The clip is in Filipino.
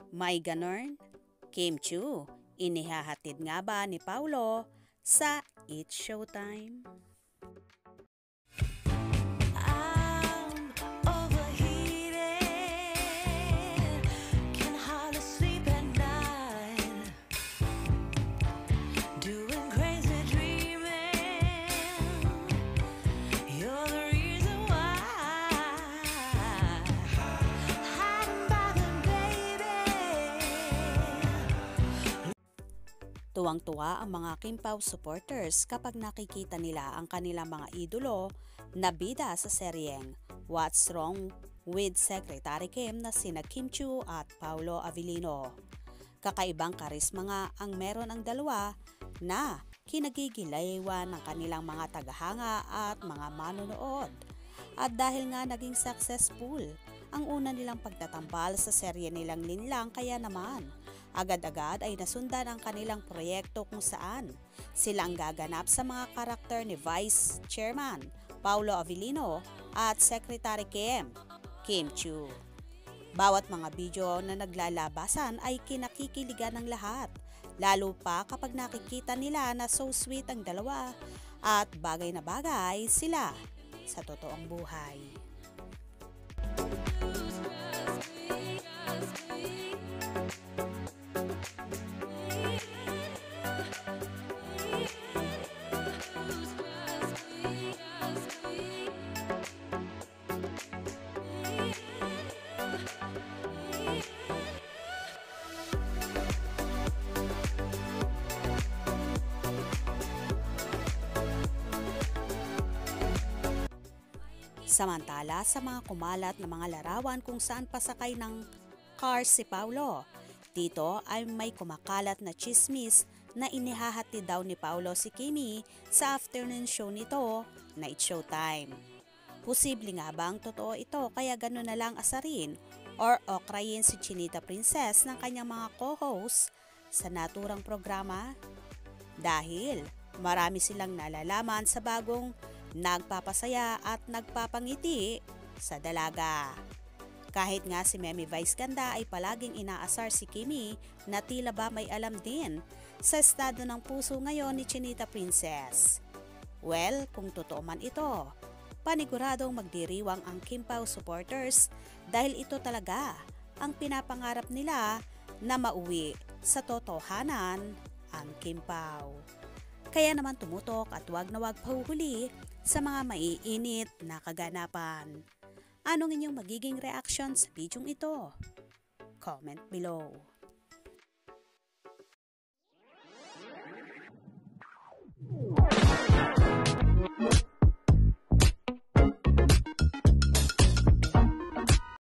May ganon? Kim Chiu, inihahatid nga ba ni Paulo sa It's Showtime? Tuwang-tuwa ang mga Kim Pao supporters kapag nakikita nila ang kanilang mga idolo na bida sa seryeng What's Wrong with Secretary Kim na sina Kim Chiu at Paulo Avellino. Kakaibang karisma nga ang meron ang dalawa na kinagigilaywan ng kanilang mga tagahanga at mga manonood. At dahil nga naging successful ang una nilang pagtatambal sa serye nilang Linlang, kaya naman agad-agad ay nasundan ang kanilang proyekto kung saan silang gaganap sa mga karakter ni Vice Chairman Paulo Avellino at Secretary Kim Chiu. Bawat mga video na naglalabasan ay kinakikiligan ng lahat, lalo pa kapag nakikita nila na so sweet ang dalawa at bagay na bagay sila sa totoong buhay. Samantala, sa mga kumalat na mga larawan kung saan pasakay ng car si Paulo, dito ay may kumakalat na chismis na inihahatid daw ni Paulo si Kimi sa afternoon show nito na It's Showtime. Posible nga bang totoo ito kaya gano'n na lang asarin or okrayin si Chinita Princess ng kanyang mga co-hosts sa naturang programa? Dahil marami silang nalalaman sa bagong nagpapasaya at nagpapangiti sa dalaga. Kahit nga si Memi Vice Ganda ay palaging inaasar si Kimi na tila ba may alam din sa estado ng puso ngayon ni Chinita Princess. Well, kung totoo man ito, paniguradong magdiriwang ang Kim Pao supporters dahil ito talaga ang pinapangarap nila na mauwi sa totohanan ang Kim Pao. Kaya naman tumutok at wag na wag pahuhuli sa mga maiinit na kaganapan. Anong inyong magiging reaction sa bidyong ito? Comment below.